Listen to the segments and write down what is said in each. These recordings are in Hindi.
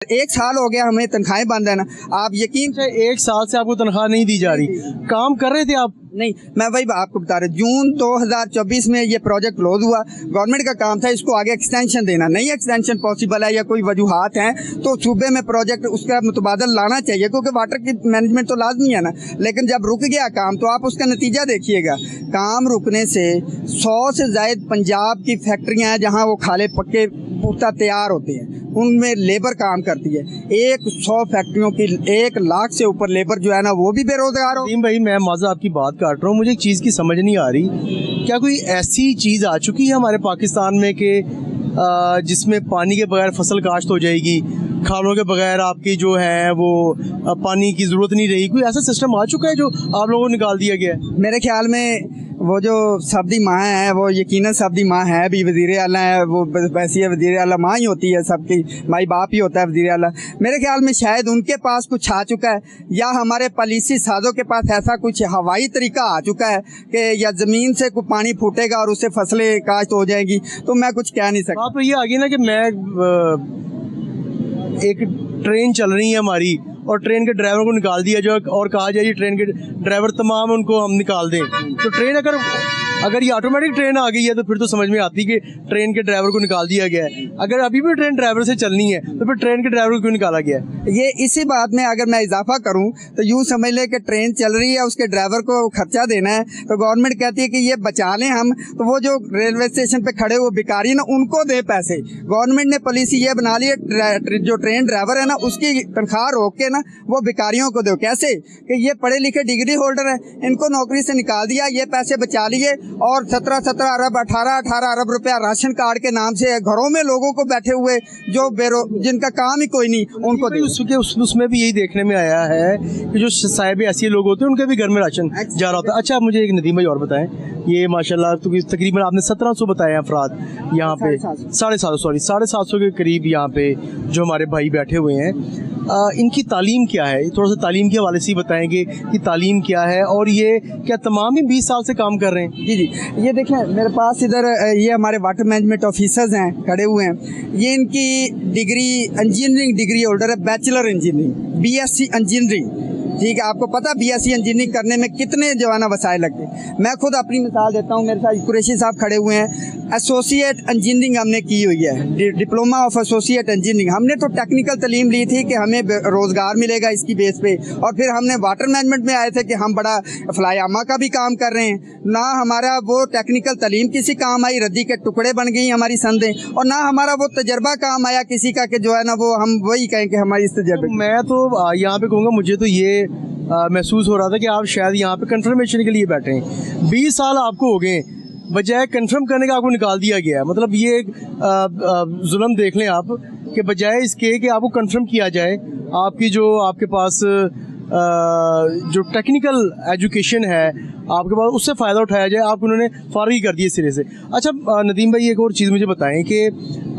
1 साल हो गया हमें तनख्वाहें बंद है ना। आप यकीन से 1 साल से आपको तनख्वाह नहीं दी जा रही, काम कर रहे थे आप? नहीं, मैं वही आपको बता रहा, जून 2024 में ये प्रोजेक्ट क्लोज हुआ। गवर्नमेंट का काम था इसको आगे एक्सटेंशन देना, नहीं एक्सटेंशन पॉसिबल है या कोई वजूहात हैं तो सूबे में प्रोजेक्ट उसका मुतबादल लाना चाहिए, क्योंकि वाटर की मैनेजमेंट तो लाजमी है ना। लेकिन जब रुक गया काम तो आप उसका नतीजा देखिएगा। काम रुकने से 100 से ज़ायद पंजाब की फैक्ट्रियाँ हैं जहाँ वो खाले पक्के पुख्ता तैयार होते हैं, उनमें लेबर काम करती है। 100 फैक्ट्रियों की 1 लाख से ऊपर लेबर जो है ना वो भी बेरोजगार हो। भाई मैं माज़ा आपकी बात काट रहा हूँ, मुझे एक चीज़ की समझ नहीं आ रही, क्या कोई ऐसी चीज़ आ चुकी है हमारे पाकिस्तान में कि जिसमें पानी के बगैर फसल काश्त हो जाएगी, खानों के बगैर आपकी जो है वो पानी की ज़रूरत नहीं रही? कोई ऐसा सिस्टम आ चुका है जो आप लोगों को निकाल दिया गया है? मेरे ख्याल में वो जो सब्दी माँ है वो यकीनन सब्दी माँ है भी, वज़ीर आला है वो, वैसी है वज़ीर आला माँ ही होती है, सबकी माई बाप ही होता है वज़ीर आला। मेरे ख्याल में शायद उनके पास कुछ आ चुका है, या हमारे पॉलिसी साजों के पास ऐसा कुछ हवाई तरीका आ चुका है कि या ज़मीन से कोई पानी फूटेगा और उससे फसलें काश्त हो जाएंगी। तो मैं कुछ कह नहीं सकता। आप तो ये आगे ना कि मैं एक ट्रेन चल रही है हमारी और ट्रेन के ड्राइवर को निकाल दिया जाए और कहा जाए ट्रेन के ड्राइवर तमाम उनको हम निकाल दें, तो ट्रेन अगर ये ऑटोमेटिक ट्रेन आ गई है तो फिर तो समझ में आती कि ट्रेन के ड्राइवर को निकाल दिया गया है। अगर अभी भी ट्रेन ड्राइवर से चलनी है तो फिर ट्रेन के ड्राइवर को क्यों निकाला गया है? ये इसी बात में अगर मैं इजाफा करूं तो यूँ समझ ले कि ट्रेन चल रही है, उसके ड्राइवर को खर्चा देना है, तो गवर्नमेंट कहती है कि ये बचा लें हम, तो वो जो रेलवे स्टेशन पे खड़े हुए भिखारी ना उनको दे पैसे। गवर्नमेंट ने पॉलिसी ये बना ली है जो ट्रेन ड्राइवर है ना उसकी तनख्वाह रोक के ना वो भिखारियों को दो। कैसे कि ये पढ़े लिखे डिग्री होल्डर है, इनको नौकरी से निकाल दिया, ये पैसे बचा लिए और 17 अरब 18 अरब रुपया राशन कार्ड के नाम से घरों में लोगों को बैठे हुए जो जिनका काम ही कोई नहीं उनको दे। उसमें भी यही देखने में आया है कि जो साहिब ऐसे लोग होते हैं उनके भी घर में राशन जा रहा होता है। अच्छा, मुझे एक नदीम भाई और बताएं, ये माशाल्लाह तो तकरीबन आपने 1700 बताए अफराद यहाँ पे, 750 के करीब यहाँ पे जो हमारे भाई बैठे हुए हैं, इनकी तालीम क्या है? थोड़ा सा तालीम के हवाले से बताएंगे कि तालीम क्या है और ये क्या तमाम ही 20 साल से काम कर रहे हैं? जी, ये देखें मेरे पास इधर ये हमारे वाटर मैनेजमेंट ऑफिसर्स हैं खड़े हुए हैं। ये इनकी डिग्री इंजीनियरिंग डिग्री होल्डर है, बैचलर इंजीनियरिंग, BSc इंजीनियरिंग। ठीक है, आपको पता BSc इंजीनियरिंग करने में कितने जवाना वसाइल लगते हैं। मैं खुद अपनी मिसाल देता हूँ, मेरे साथ कुरैशी साहब खड़े हुए हैं, एसोसिएट इंजीनियरिंग हमने की हुई है, डिप्लोमा ऑफ एसोसिएट इंजीनियरिंग। हमने तो टेक्निकल तालीम ली थी कि हमें रोज़गार मिलेगा इसकी बेस पे, और फिर हमने वाटर मैनेजमेंट में आए थे कि हम बड़ा फ्लाईआमा का भी काम कर रहे हैं। ना हमारा वो टेक्निकल तालीम किसी काम आई, रद्दी के टुकड़े बन गई हमारी संदें, और ना हमारा वो तजर्बा काम आया किसी का कि जो है ना वो हम वही कहें कि हमारी इस तजर्बे। मैं तो यहाँ पे कहूँगा, मुझे तो ये महसूस हो रहा था कि आप शायद यहाँ पे कंफर्मेशन के लिए बैठे हैं। 20 साल आपको हो गए, बजाय कंफर्म करने का आपको निकाल दिया गया। मतलब ये एक जुल्म देख लें आप, कि बजाय इसके कि आपको कंफर्म किया जाए, आपकी जो आपके पास जो टेक्निकल एजुकेशन है आपके पास, उससे फ़ायदा उठाया जाए, आप उन्होंने फारगी कर दिए सिरे से। अच्छा नदीम भाई, एक और चीज़ मुझे बताएं कि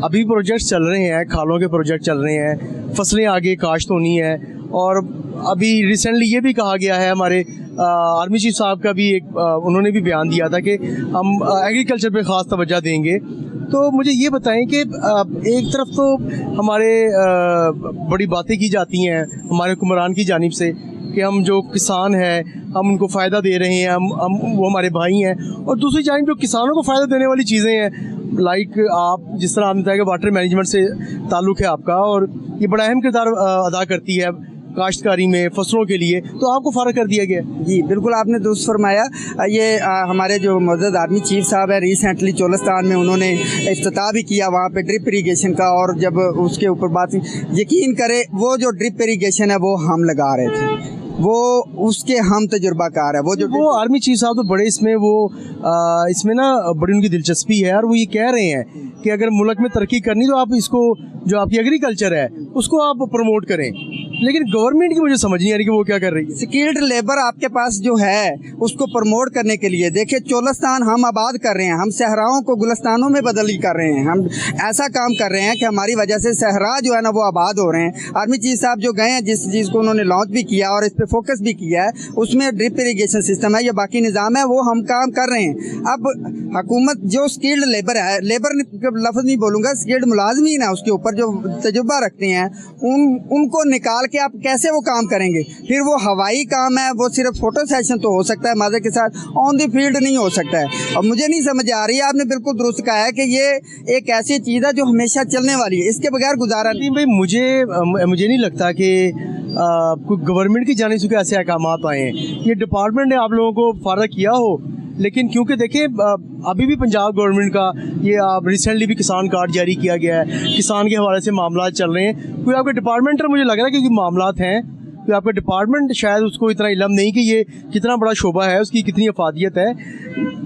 अभी प्रोजेक्ट्स चल रहे हैं, खालों के प्रोजेक्ट चल रहे हैं, फसलें आगे काश्त होनी है, और अभी रिसेंटली ये भी कहा गया है, हमारे आर्मी चीफ साहब का भी एक उन्होंने भी बयान दिया था कि हम एग्रीकल्चर पे ख़ास तवज्जो देंगे। तो मुझे ये बताएं कि एक तरफ तो हमारे बड़ी बातें की जाती हैं हमारे हुक्मरान की जानिब से कि हम जो किसान हैं हम उनको फ़ायदा दे रहे हैं, हम वो हमारे भाई हैं, और दूसरी जानिब जो किसानों को फ़ायदा देने वाली चीज़ें हैं, लाइक आप जिस तरह आपने बताया कि वाटर मैनेजमेंट से ताल्लुक़ है आपका, और ये बड़ा अहम किरदार अदा करती है काश्तकारी में फसलों के लिए, तो आपको फ़ारग कर दिया गया? जी बिल्कुल, आपने दुरुस्त फरमाया। ये हमारे जो मौजूद आर्मी चीफ साहब है, रिसेंटली चोलस्तान में उन्होंने इफ्तिताह भी किया वहाँ पे ड्रिप इरीगेशन का, और जब उसके ऊपर बात यकीन करे वो जो ड्रिप इरीगेशन है वो हम लगा रहे थे, वो उसके हम तजुर्बाकार है। वो आर्मी चीफ साहब तो बड़े इसमें इसमें ना बड़ी उनकी दिलचस्पी है, और वो ये कह रहे हैं कि अगर मुल्क में तरक्की करनी तो आप इसको जो आपकी एग्रीकल्चर है उसको आप प्रमोट करें। लेकिन गवर्नमेंट की मुझे समझ नहीं आ रही कि वो क्या कर रही है। स्किल्ड लेबर आपके पास जो है उसको प्रमोट करने के लिए देखिए, चोलस्तान हम आबाद कर रहे हैं, हम सहराओं को गुलस्तानों में बदली कर रहे हैं, हम ऐसा काम कर रहे हैं कि हमारी वजह से सहरा जो है ना वो आबाद हो रहे हैं। आर्मी चीफ साहब जो गए हैं, जिस चीज़ को उन्होंने लॉन्च भी किया और इस पर फोकस भी किया है, उसमें ड्रिप इरीगेशन सिस्टम है या बाकी निज़ाम है, वो हम काम कर रहे हैं। अब हुकूमत जो स्किल्ड लेबर है, लेबर लफ्ज़ नहीं बोलूँगा, स्किल्ड मुलाजमीन है, उसके ऊपर जो तजुर्बा रखते हैं उनको निकाल के आप कैसे वो काम करेंगे। फिर वो हवाई काम है, वो सिर्फ फोटो सेशन तो हो सकता है मज़े के साथ, ऑन दी फील्ड नहीं हो सकता है। और मुझे नहीं समझ आ रही है, आपने बिल्कुल दुरुस्त कहा है कि ये एक ऐसी चीज़ है जो हमेशा चलने वाली है, इसके बगैर गुजारा नहीं। भाई मुझे नहीं लगता कि कोई गवर्नमेंट की जानिब से कोई ऐसे अहकामात आए हैं। ये डिपार्टमेंट ने आप लोगों को फारग किया हो, लेकिन क्योंकि देखिए अभी भी पंजाब गवर्नमेंट का ये रिसेंटली भी किसान कार्ड जारी किया गया है, किसान के हवाले से मामला चल रहे हैं। कोई आपके डिपार्टमेंटल मुझे लग रहा है कि मामला हैं, तो आपका डिपार्टमेंट शायद उसको इतना इल्म नहीं कि ये कितना बड़ा शोबा है, उसकी कितनी अफादियत है।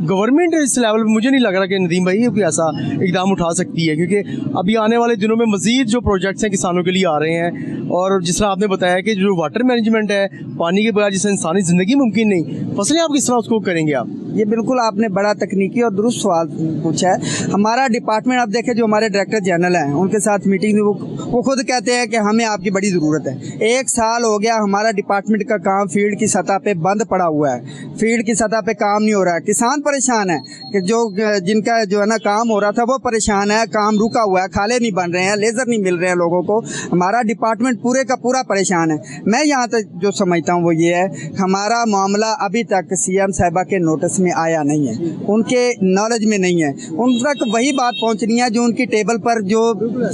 गवर्नमेंट इस लेवल पर मुझे नहीं लग रहा कि नदीम भाई ये कोई ऐसा इकदाम उठा सकती है, क्योंकि अभी आने वाले दिनों में मज़ीद जो प्रोजेक्ट्स हैं किसानों के लिए आ रहे हैं। और जिस तरह आपने बताया कि जो वाटर मैनेजमेंट है, पानी के बगैर जिससे इंसानी ज़िंदगी मुमकिन नहीं, फसलें आप किस तरह उसको करेंगे आप? ये बिल्कुल आपने बड़ा तकनीकी और दुरुस्त सवाल पूछा है। हमारा डिपार्टमेंट आप देखें, जो हमारे डायरेक्टर जनरल हैं, उनके साथ मीटिंग में वो खुद कहते हैं कि हमें आपकी बड़ी ज़रूरत है। 1 साल हो गया हमारा डिपार्टमेंट का काम फील्ड की सतह पे बंद पड़ा हुआ है, फील्ड की सतह पे काम नहीं हो रहा है। किसान परेशान है कि जिनका जो है ना काम हो रहा था वो परेशान है, काम रुका हुआ है, खाले नहीं बन रहे हैं, लेज़र नहीं मिल रहे हैं लोगों को। हमारा डिपार्टमेंट पूरे का पूरा परेशान है। मैं यहाँ तक जो समझता हूँ वो ये है, हमारा मामला अभी तक सीएम साहिबा के नोटिस में आया नहीं है, उनके नॉलेज में नहीं है। उन तक वही बात पहुंचनी है जो उनकी टेबल पर जो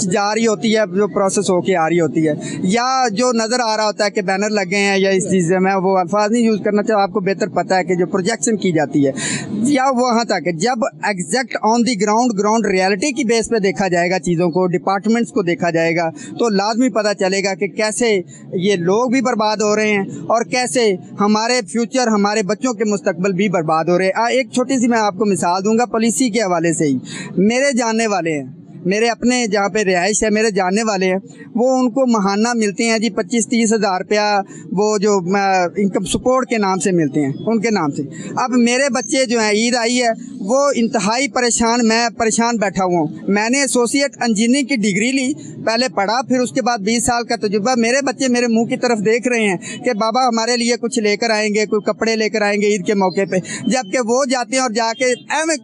जा रही होती है, जो प्रोसेस होके आ रही होती है, या जो नज़र आ रहा होता है कि बैनर लगे हैं या इस चीज़ में, वो अल्फाज नहीं यूज़ करना चाहिए, आपको बेहतर पता है कि जो प्रोजेक्शन की जाती है, या वहाँ तक जब exact on the ground reality की बेस पे देखा जाएगा चीज़ों को, डिपार्टमेंट्स को देखा जाएगा, तो लाजमी पता चलेगा कि कैसे ये लोग भी बर्बाद हो रहे हैं और कैसे हमारे फ्यूचर, हमारे बच्चों के मुस्तकबिल भी बर्बाद हो रहे हैं। एक छोटी सी मैं आपको मिसाल दूंगा पॉलिसी के हवाले से ही। मेरे जानने वाले हैं, मेरे अपने जहाँ पे रिहाइश है, मेरे जानने वाले हैं, वो उनको महाना मिलते हैं जी 25-30 हज़ार रुपया, वो जो इनकम सपोर्ट के नाम से मिलते हैं, उनके नाम से। अब मेरे बच्चे जो हैं, ईद आई है, वो इंतहाई परेशान, मैं परेशान बैठा हुआ हूँ। मैंने एसोसिएट इंजीनियरिंग की डिग्री ली, पहले पढ़ा, फिर उसके बाद 20 साल का तजुर्बा। मेरे बच्चे मेरे मुंह की तरफ देख रहे हैं कि बाबा हमारे लिए कुछ लेकर आएंगे, कोई कपड़े लेकर आएंगे ईद के मौके पे, जबकि वो जाते हैं और जाके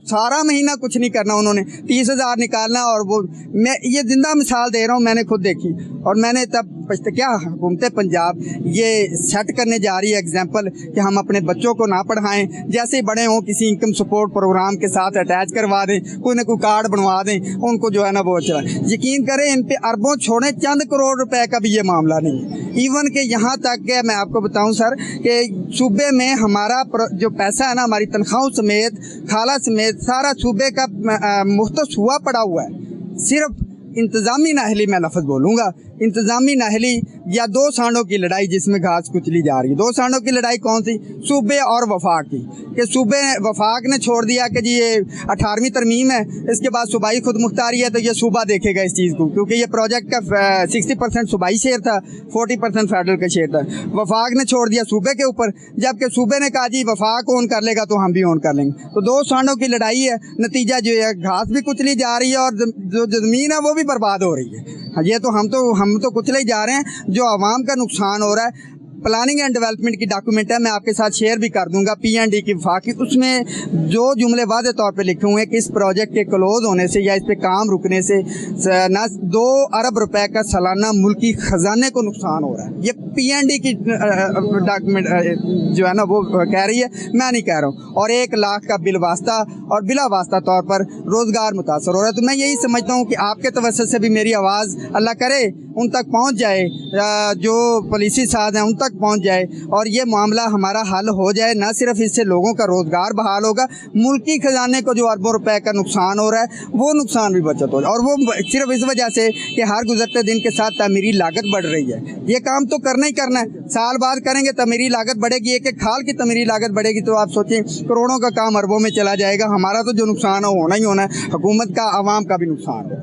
सारा महीना कुछ नहीं करना, उन्होंने 30 हज़ार निकालना। और वो मैं ये जिंदा मिसाल दे रहा हूँ, मैंने खुद देखी, और मैंने तब क्या हुकूमत पंजाब ये सेट करने जा रही है एग्जाम्पल कि हम अपने बच्चों को ना पढ़ाएं, जैसे बड़े हों किसी इनकम सपोर्ट प्रोग्राम के साथ अटैच करवा दें, कोई ना कोई कार्ड बनवा दें, उनको जो है ना वो चला। यकीन करें इन पे अरबों छोड़ें, चंद करोड़ रुपए का भी ये मामला नहीं है। इवन के यहाँ तक के मैं आपको बताऊं सर कि सूबे में हमारा जो पैसा है ना, हमारी तनख्वाहों समेत, खाला समेत, सारा सूबे का मुख्तस हुआ पड़ा हुआ है। सिर्फ इंतज़ामी नाहली, मैं लफ्ज़ बोलूँगा, इंतज़ामी नाहली या 2 सांडों की लड़ाई जिसमें घास कुचली जा रही है। 2 सांडों की लड़ाई कौन सी? सूबे और वफाक की, कि सूबे वफाक ने छोड़ दिया कि जी ये 18वीं तरमीम है, इसके बाद सूबाई खुद मुख्तारी है, तो ये सूबा देखेगा इस चीज़ को, क्योंकि ये प्रोजेक्ट का 60% सूबाई शेयर था, 40% फेडरल का शेयर था। वफाक ने छोड़ दिया सूबे के ऊपर, जबकि सूबे ने कहा जी वफाक ओन कर लेगा तो हम भी ओन कर लेंगे। तो 2 सांडों की लड़ाई है, नतीजा जो है घास भी कुचली जा रही है और जो ज़मीन है वो भी बर्बाद हो रही है। ये तो हम तो कुचले ही जा रहे हैं, जो आवाम का नुकसान हो रहा है। प्लानिंग एंड डेवलपमेंट की डॉक्यूमेंट है, मैं आपके साथ शेयर भी कर दूंगा, P&D की वफाकी, उसमें जो जुमले वाज़े तौर पे लिखे हुए हैं कि इस प्रोजेक्ट के क्लोज होने से या इस पे काम रुकने से ना 2 अरब रुपए का सालाना मुल्की खजाने को नुकसान हो रहा है। ये P&D की डॉक्यूमेंट जो है ना वो कह रही है, मैं नहीं कह रहा हूँ। और 1 लाख का बिल वास्ता और बिला वास्ता तौर पर रोज़गार मुतासर हो रहा है। तो मैं यही समझता हूँ कि आपके तवज्जुह से भी मेरी आवाज़ अल्लाह करे उन तक पहुँच जाए, जो पॉलिसी साज हैं उन तक पहुँच जाए और ये मामला हमारा हल हो जाए। ना सिर्फ इससे लोगों का रोज़गार बहाल होगा, मुल्की खजाने को जो अरबों रुपए का नुकसान हो रहा है वो नुकसान भी बचत हो जाए। और वो सिर्फ इस वजह से कि हर गुजरते दिन के साथ तामीरी लागत बढ़ रही है। ये काम तो करना ही करना है, साल बाद करेंगे तामीरी लागत बढ़ेगी, एक खाल की तामीरी लागत बढ़ेगी, तो आप सोचें करोड़ों का काम अरबों में चला जाएगा। हमारा तो जो नुकसान है वो होना ही होना है, हुकूमत का, आवाम का भी नुकसान है।